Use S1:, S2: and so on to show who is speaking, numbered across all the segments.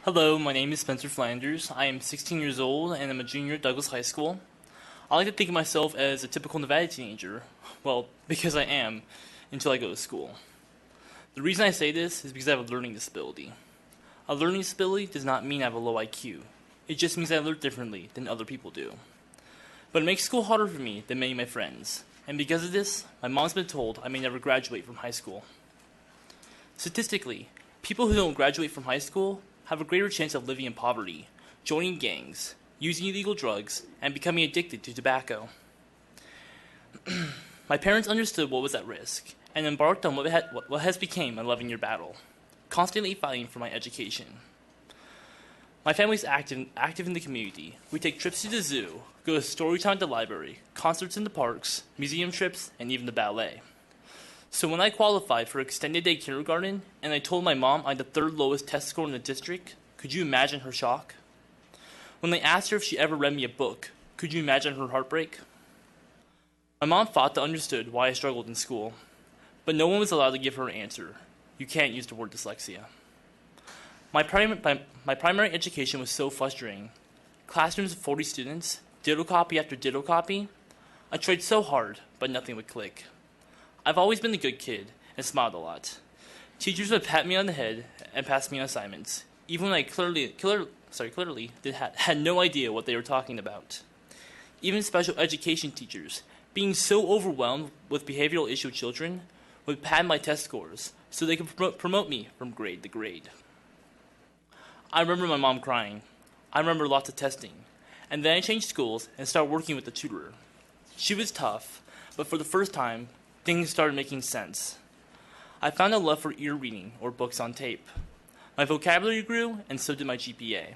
S1: Hello, my name is Spencer Flanders. I am 16 years old and I'm a junior at Douglas High School. I like to think of myself as a typical Nevada teenager. Well, because I am, until I go to school. The reason I say this is because I have a learning disability. A learning disability does not mean I have a low IQ. It just means I learn differently than other people do. But it makes school harder for me than many of my friends. And because of this, my mom's been told I may never graduate from high school. Statistically, people who don't graduate from high school have a greater chance of living in poverty, joining gangs, using illegal drugs, and becoming addicted to tobacco. My parents understood what was at risk and embarked on what has become an 11-year battle, constantly fighting for my education. My family is active in the community. We take trips to the zoo, go to story time at the library, concerts in the parks, museum trips, and even the ballet. So when I qualified for extended day kindergarten and I told my mom I had the third lowest test score in the district, could you imagine her shock? When they asked her if she ever read me a book, could you imagine her heartbreak? My mom thought they understood why I struggled in school, but no one was allowed to give her an answer. You can't use the word dyslexia. My primary education was so frustrating. Classrooms of 40 students, ditto copy after ditto copy. I tried so hard, but nothing would click. I've always been a good kid and smiled a lot. Teachers would pat me on the head and pass me on assignments, even when I clearly had no idea what they were talking about. Even special education teachers, being so overwhelmed with behavioral issue children, would pad my test scores so they could promote me from grade to grade. I remember my mom crying. I remember lots of testing. And then I changed schools and started working with a tutor. She was tough, but for the first time, things started making sense. I found a love for ear reading or books on tape. My vocabulary grew, and so did my GPA.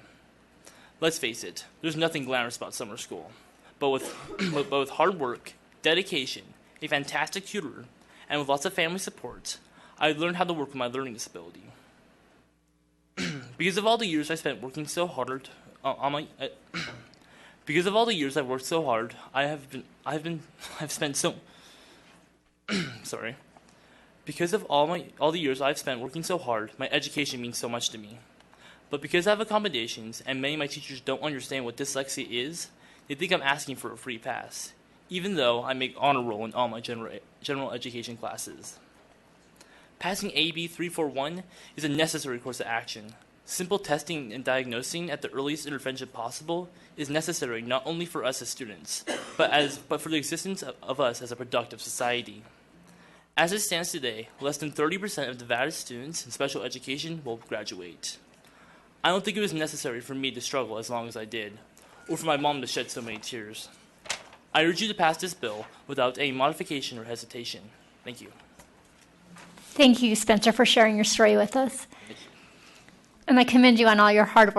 S1: Let's face it, there's nothing glamorous about summer school. But with hard work, dedication, a fantastic tutor, and with lots of family support, I learned how to work with my learning disability. Because of all the years I spent working so hard because of all the years I've worked so hard, I've spent so sorry. Because of all the years I've spent working so hard, my education means so much to me. But because I have accommodations and many of my teachers don't understand what dyslexia is, they think I'm asking for a free pass, even though I make honor roll in all my general education classes. Passing AB 341 is a necessary course of action. Simple testing and diagnosing at the earliest intervention possible is necessary not only for us as students, but for the existence of us as a productive society. As it stands today, less than 30% of Nevada's students in special education will graduate. I don't think it was necessary for me to struggle as long as I did, or for my mom to shed so many tears. I urge you to pass this bill without any modification or hesitation. Thank you.
S2: Thank you, Spencer, for sharing your story with us. And I commend you on all your hard work.